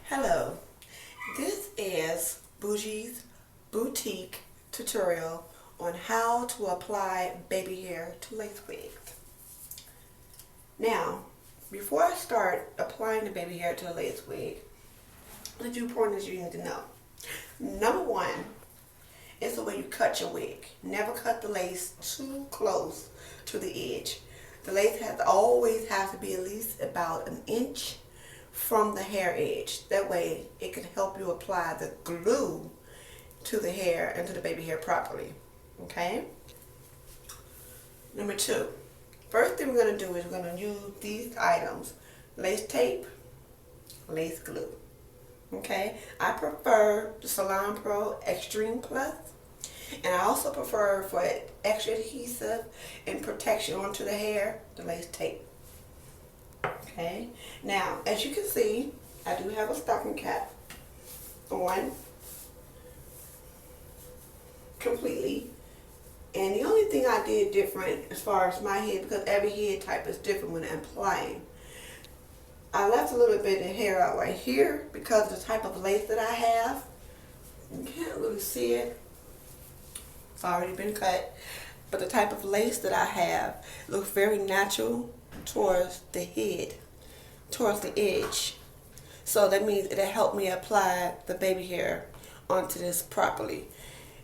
Hello, this is Bougé's Boutique tutorial on how to apply baby hair to lace wigs. Now, before I start applying the baby hair to a lace wig, the few pointers you need to know. Number one is the way you cut your wig. Never cut the lace too close to the edge. The lace always has to be at least about an inch from the hair edge. That way it can help you apply the glue to the hair and to the baby hair properly. Okay? Number two, first thing we're going to do is we're going to use these items: lace tape, lace glue. Okay? I prefer the Salon Pro Extreme Plus, and I also prefer, for extra adhesive and protection onto the hair, the lace tape. Okay, now as you can see, I do have a stocking cap on completely, and the only thing I did different as far as my head, because every head type is different when I'm applying, I left a little bit of hair out right here because of the type of lace that I have. You can't really see it, it's already been cut, but the type of lace that I have looks very natural towards the head, towards the edge. So that means it'll help me apply the baby hair onto this properly.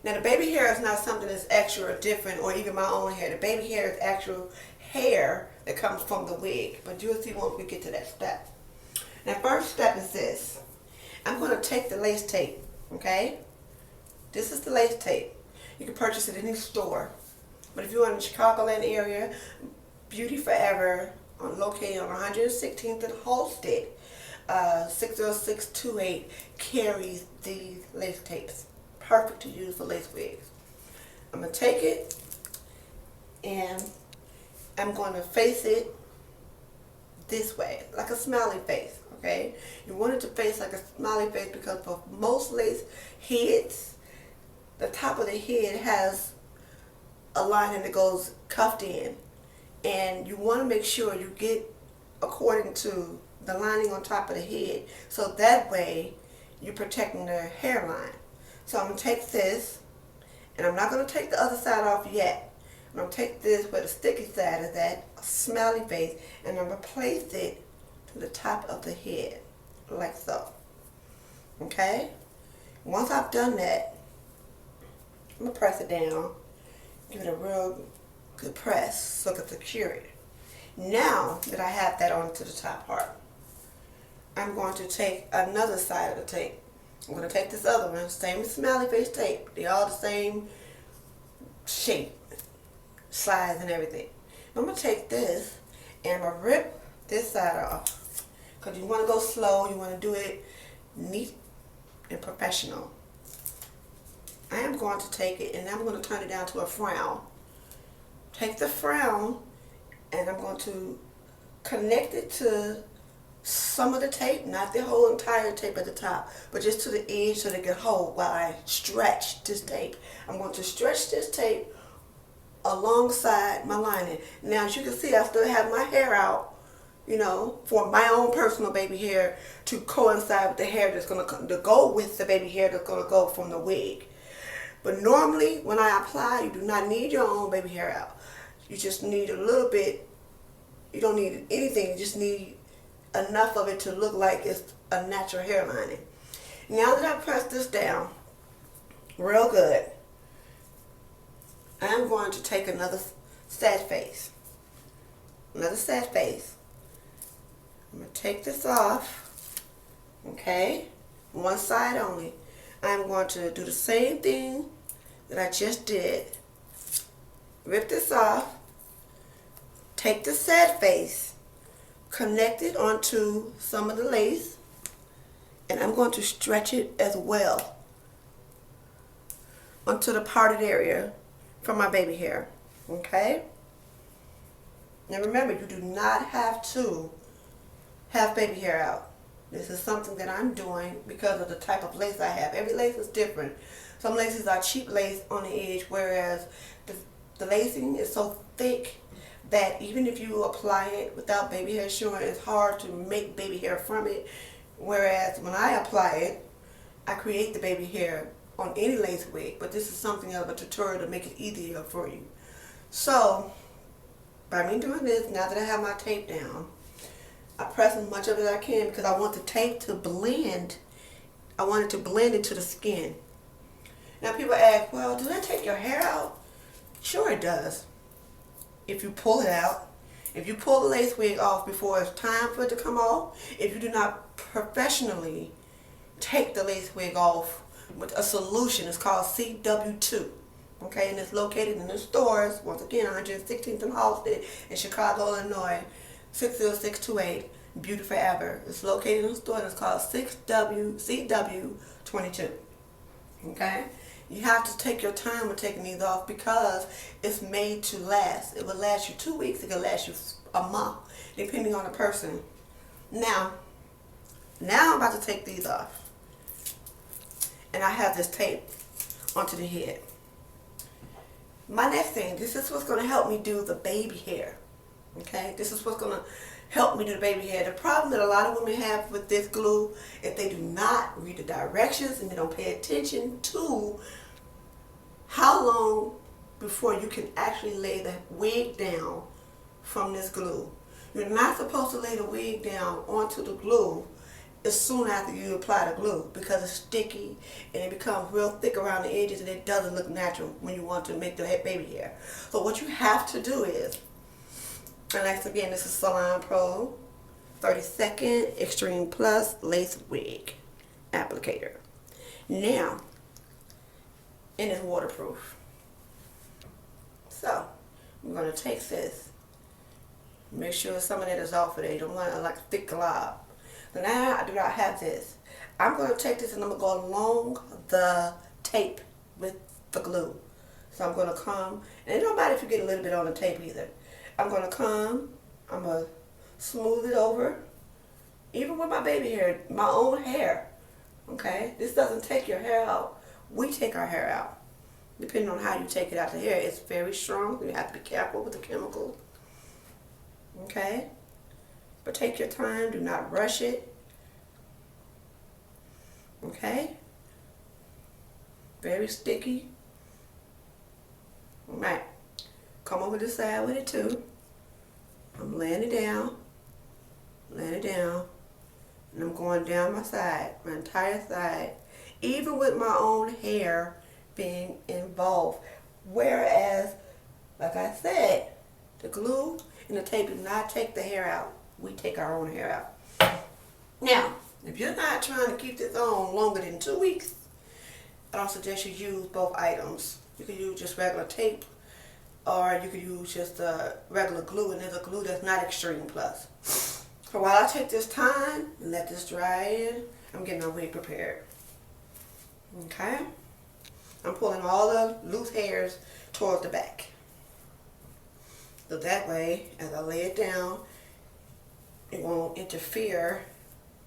Now the baby hair is not something that's extra or different, or even my own hair. The baby hair is actual hair that comes from the wig, but you'll see once we get to that step. Now first step is this. I'm going to take the lace tape, okay? This is the lace tape. You can purchase it in any store, but if you're in the Chicagoland area, Beauty Forever, located on 116th and Halsted, 60628, carries these lace tapes. Perfect to use for lace wigs. I'm going to take it and I'm going to face it this way, like a smiley face, okay? You want it to face like a smiley face because for most lace heads, the top of the head has a line that goes cuffed in. And you want to make sure you get according to the lining on top of the head, so that way you're protecting the hairline. So I'm going to take this, and I'm not going to take the other side off yet. I'm going to take this where the sticky side is at, a smiley face, and I'm going to place it to the top of the head, like so. Okay? Once I've done that, I'm going to press it down, give it a real good press so I can secure it. Now that I have that onto the top part, I'm going to take another side of the tape. I'm going to take this other one, same smiley face tape. They're all the same shape, size, and everything. I'm going to take this and I'm going to rip this side off, because you want to go slow. You want to do it neat and professional. I am going to take it and I'm going to turn it down to a frown. Take the frown and I'm going to connect it to some of the tape, not the whole entire tape at the top, but just to the edge so they can hold while I stretch this tape. I'm going to stretch this tape alongside my lining. Now as you can see, I still have my hair out, you know, for my own personal baby hair to coincide with the hair that's going to go with the baby hair that's going to go from the wig. But normally when I apply, you do not need your own baby hair out. You just need a little bit. You don't need anything. You just need enough of it to look like it's a natural hair lining. Now that I've pressed this down real good, I'm going to take another sad face. Another sad face. I'm going to take this off. Okay? One side only. I'm going to do the same thing that I just did. Rip this off. Take the sad face, connect it onto some of the lace, and I'm going to stretch it as well onto the parted area from my baby hair. Okay? Now remember, you do not have to have baby hair out. This is something that I'm doing because of the type of lace I have. Every lace is different. Some laces are cheap lace on the edge, whereas the lacing is so thick that even if you apply it without baby hair showing, it's hard to make baby hair from it Whereas when I apply it, I create the baby hair on any lace wig, but this is something of a tutorial to make it easier for you. So, by me doing this, now that I have my tape down, I press as much of it as I can because I want the tape to blend. I want it to blend into the skin. Now people ask, well, does that take your hair out? Sure it does. If you pull it out, if you pull the lace wig off before it's time for it to come off, if you do not professionally take the lace wig off with a solution, it's called CW2. Okay, and it's located in the stores, once again, 116th and Halsted in Chicago, Illinois, 60628, Beauty Forever. It's located in the store and it's called CW22. Okay? You have to take your time with taking these off because it's made to last. It will last you 2 weeks, it can last you a month, depending on the person. Now I'm about to take these off. And I have this tape onto the head. My next thing, this is what's going to help me do the baby hair. Okay, this is what's going to help me do the baby hair. The problem that a lot of women have with this glue, if they do not read the directions and they don't pay attention to how long before you can actually lay the wig down from this glue. You're not supposed to lay the wig down onto the glue as soon after you apply the glue because it's sticky and it becomes real thick around the edges and it doesn't look natural when you want to make the baby hair. So what you have to do is, and once again, this is Salon Pro 30-second Extreme Plus Lace Wig Applicator. Now, and it's waterproof. So, I'm going to take this. Make sure some of that is off of there. You don't want it like a thick glob. So now I do not have this. I'm going to take this and I'm going to go along the tape with the glue. So I'm going to come, and it don't matter if you get a little bit on the tape either. I'm going to come, I'm going to smooth it over, even with my baby hair, my own hair. Okay? This doesn't take your hair out. We take our hair out. Depending on how you take it out the hair, it's very strong. You have to be careful with the chemicals. Okay? But take your time, do not rush it. Okay? Very sticky. Alright. Come over this side with it too. I'm laying it down. Laying it down. And I'm going down my side, my entire side. Even with my own hair being involved. Whereas, like I said, the glue and the tape do not take the hair out. We take our own hair out. Now, if you're not trying to keep this on longer than 2 weeks, I don't suggest you use both items. You can use just regular tape, or you can use just regular glue, and there's a glue that's not Extreme Plus. So while I take this time and let this dry in, I'm getting my wig prepared. Okay? I'm pulling all the loose hairs towards the back. So that way, as I lay it down, it won't interfere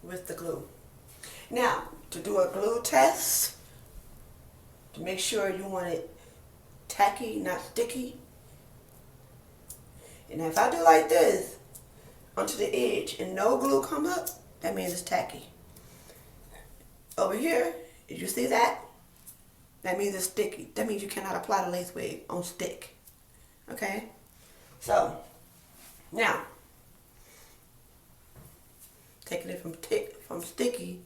with the glue. Now, to do a glue test, to make sure you want it tacky, not sticky. And if I do like this, onto the edge, and no glue come up, that means it's tacky. Over here, did you see that? That means it's sticky. That means you cannot apply the lace wig on stick. Okay? So, now, taking it from sticky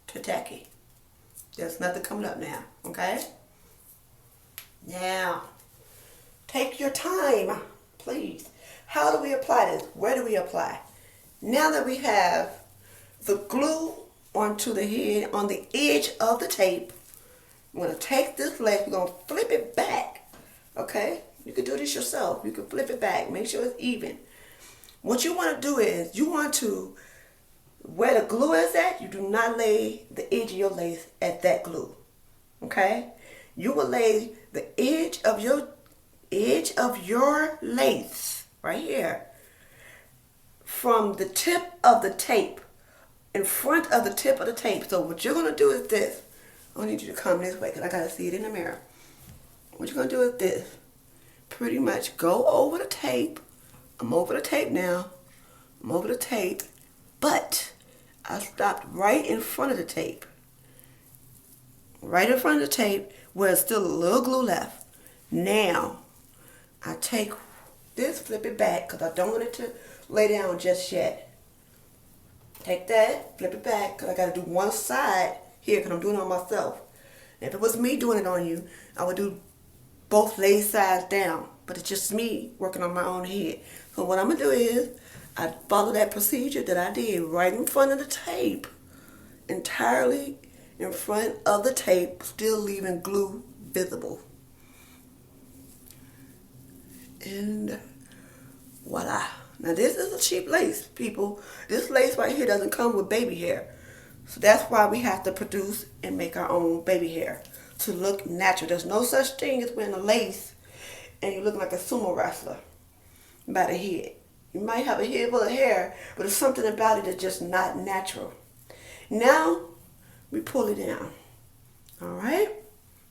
to tacky. There's nothing coming up now, okay? Now, take your time, please. How do we apply this? Where do we apply? Now that we have the glue onto the head, on the edge of the tape, we're going to take this lace, we're going to flip it back, okay? You can do this yourself. You can flip it back. Make sure it's even. What you want to do is, you want to, where the glue is at, you do not lay the edge of your lace at that glue, okay? You will lay the edge of your lace right here from the tip of the tape, in front of the tip of the tape. So what you're going to do is this. I need you to come this way because I got to see it in the mirror. What you're going to do is this. Pretty much go over the tape. I'm over the tape now. I'm over the tape. But I stopped right in front of the tape. Right in front of the tape where there's still a little glue left. Now, I take this, flip it back, because I don't want it to lay down just yet. Take that, flip it back, because I got to do one side here, because I'm doing it on myself. If it was me doing it on you, I would do both lace sides down. But it's just me working on my own head. So what I'm going to do is, I follow that procedure that I did right in front of the tape. Entirely in front of the tape, still leaving glue visible. And voila. Now this is a cheap lace, people. This lace right here doesn't come with baby hair. So that's why we have to produce and make our own baby hair to look natural. There's no such thing as wearing a lace and you look like a sumo wrestler by the head. You might have a head full of hair, but there's something about it that's just not natural. Now, we pull it down. All right?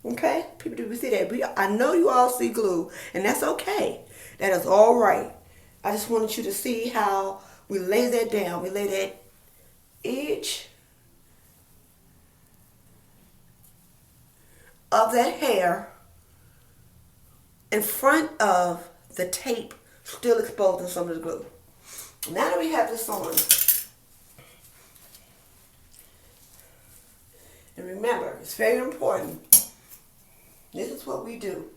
Okay? People, do we see that? I know you all see glue, and that's okay. That is all right. I just wanted you to see how we lay that down. We lay that edge of that hair in front of the tape, still exposing some of the glue. Now that we have this on, and remember, it's very important. This is what we do.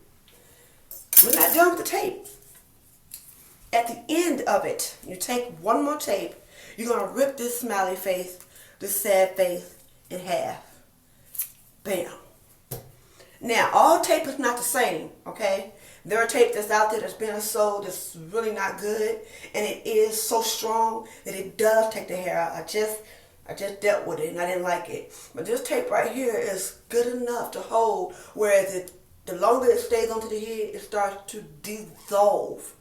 We're not done with the tape. At the end of it, you take one more tape. You're going to rip this smiley face, this sad face, in half. Bam. Now, all tape is not the same, okay? There are tape that's out there that's been sold that's really not good, and it is so strong that it does take the hair out. I just dealt with it and I didn't like it. But this tape right here is good enough to hold, whereas the longer it stays onto the head, it starts to dissolve.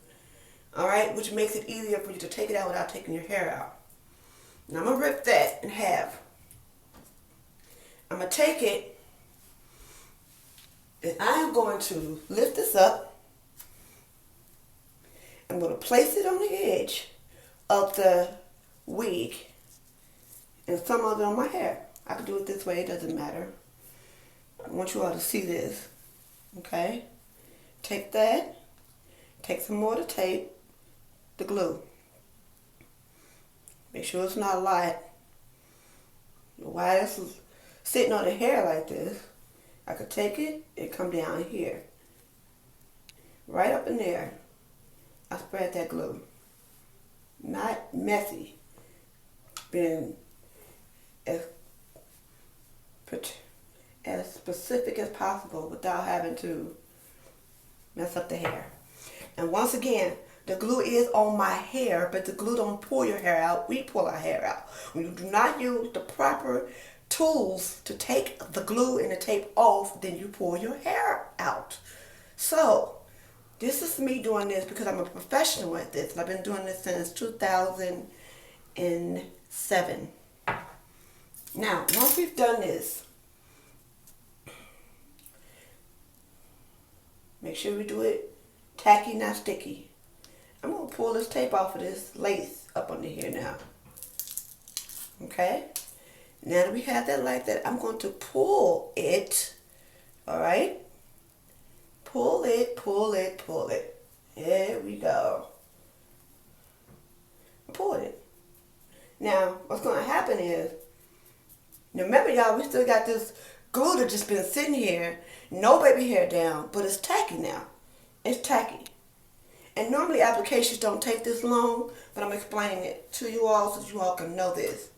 Alright, which makes it easier for you to take it out without taking your hair out. Now I'm going to rip that in half. I'm going to take it and I'm going to lift this up. I'm going to place it on the edge of the wig and some of it on my hair. I can do it this way, it doesn't matter. I want you all to see this. Okay? Take that. Take some more of the tape, the glue. Make sure it's not a lot. While this is sitting on the hair like this, I could take it and come down here. Right up in there. I spread that glue. Not messy. Being as specific as possible without having to mess up the hair. And once again, the glue is on my hair, but the glue don't pull your hair out. We pull our hair out. When you do not use the proper tools to take the glue and the tape off, then you pull your hair out. So, this is me doing this because I'm a professional at this. I've been doing this since 2007. Now, once we've done this, make sure we do it tacky, not sticky. I'm going to pull this tape off of this lace up under here now. Okay? Now that we have that like that, I'm going to pull it. Alright? Pull it, pull it, pull it. There we go. Pull it. Now, what's going to happen is, remember y'all, we still got this glue that just been sitting here, no baby hair down, but it's tacky now. It's tacky. And normally applications don't take this long, but I'm explaining it to you all so you all can know this.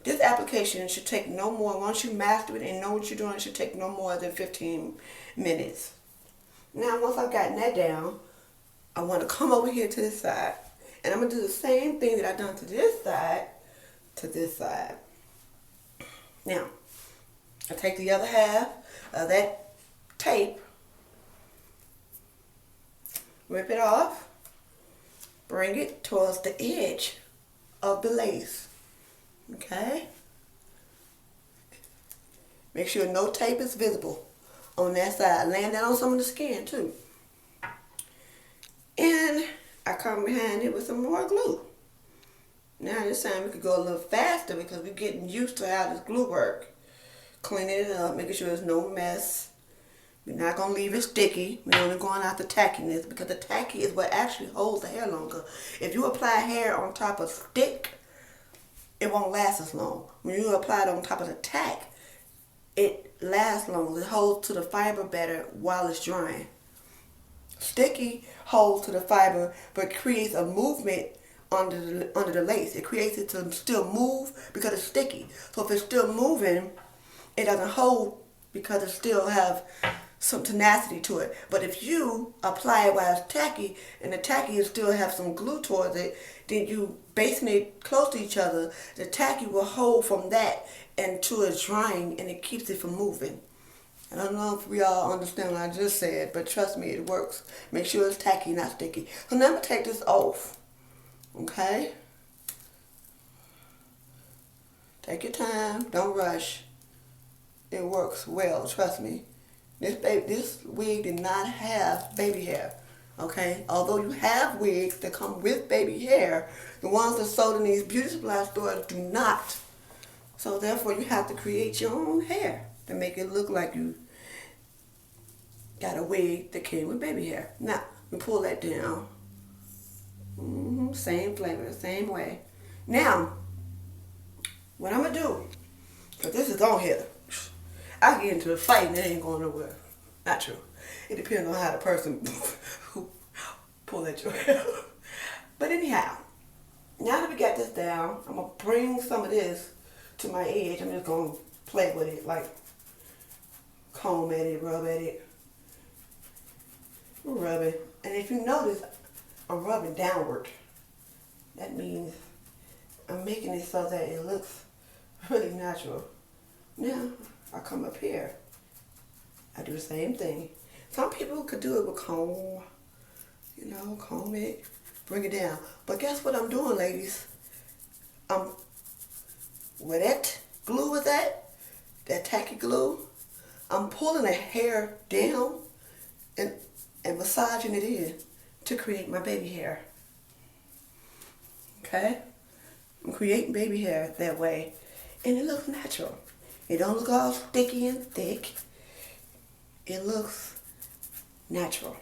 This application should take no more, once you master it and know what you're doing, it should take no more than 15 minutes. Now, once I've gotten that down, I want to come over here to this side. And I'm going to do the same thing that I've done to this side. Now, I take the other half of that tape, rip it off, bring it towards the edge of the lace. Okay? Make sure no tape is visible on that side. Land that on some of the skin too. And I come behind it with some more glue. Now this time we could go a little faster because we're getting used to how this glue work. Cleaning it up, making sure there's no mess. We're not going to leave it sticky. We're only going out the tackiness because the tacky is what actually holds the hair longer. If you apply hair on top of stick, it won't last as long. When you apply it on top of the tack, it lasts longer. It holds to the fiber better while it's drying. Sticky holds to the fiber but creates a movement under the lace. It creates it to still move because it's sticky. So if it's still moving, it doesn't hold because it still have some tenacity to it. But if you apply it while it's tacky and the tacky still have some glue towards it, then you basting it close to each other, the tacky will hold from that until it's drying and it keeps it from moving. I don't know if we all understand what I just said, but trust me, it works. Make sure it's tacky, not sticky. So now I'm going to take this off. Okay? Take your time. Don't rush. It works well, trust me. This wig did not have baby hair, okay? Although you have wigs that come with baby hair, the ones that sold in these beauty supply stores do not. So therefore, you have to create your own hair to make it look like you got a wig that came with baby hair. Now, we pull that down. Same flavor, same way. Now, what I'm going to do, because this is on here, I get into a fight and it ain't going nowhere. Not true. It depends on how the person who pull at your hair. But anyhow, now that we got this down, I'm going to bring some of this to my edge. I'm just going to play with it, like comb at it, rub at it. Rub it. And if you notice, I'm rubbing downward. That means I'm making it so that it looks really natural. Now, I come up here. I do the same thing. Some people could do it with comb. You know, comb it, bring it down. But guess what I'm doing, ladies? Where that glue is at, that tacky glue, I'm pulling the hair down and massaging it in to create my baby hair. Okay? I'm creating baby hair that way. And it looks natural. It don't look all sticky and thick. It looks natural.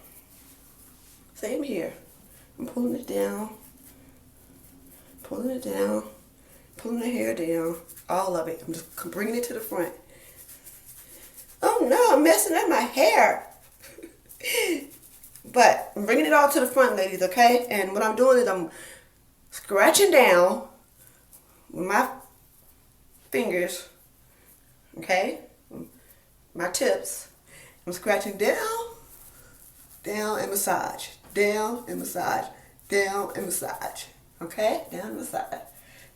Same here. I'm pulling it down, pulling it down, pulling the hair down, all of it. I'm just bringing it to the front. Oh no, I'm messing up my hair. But I'm bringing it all to the front, ladies, okay? And what I'm doing is I'm scratching down with my fingers, okay? My tips. I'm scratching down, down and massage, down and massage, down and massage, okay? Down and massage.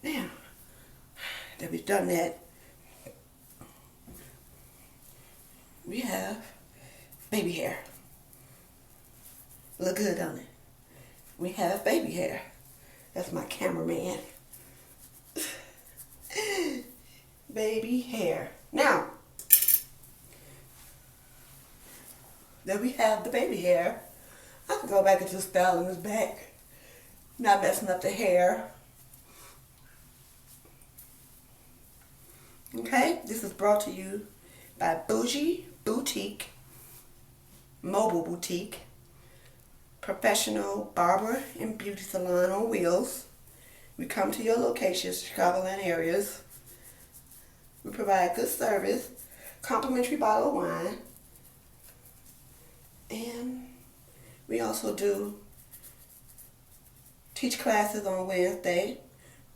Now, that we've done that, we have baby hair. Look good, don't it? We have baby hair. That's my cameraman. Baby hair. Now, that we have the baby hair, I can go back into styling this back. Not messing up the hair. Okay, this is brought to you by Bougeé Boutique, Mobile Boutique, professional barber and beauty salon on wheels. We come to your locations, Chicagoland areas. We provide good service, complimentary bottle of wine, and we also do teach classes on Wednesday,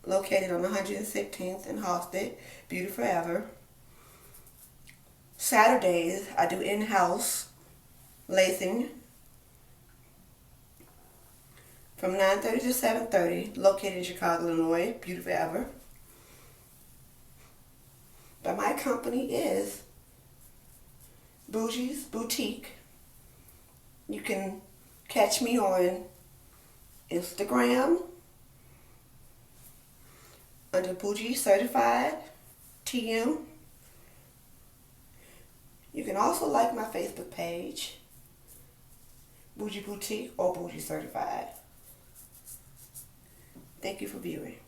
located on 116th and Halsted, Beauty Forever. Saturdays, I do in-house lacing from 9:30 to 7:30, located in Chicago, Illinois, Beauty Forever. But my company is Bougeé's Boutique. You can catch me on Instagram under Bougeé Certified TM. You can also like my Facebook page, Bougeé Boutique or Bougeé Certified. Thank you for viewing.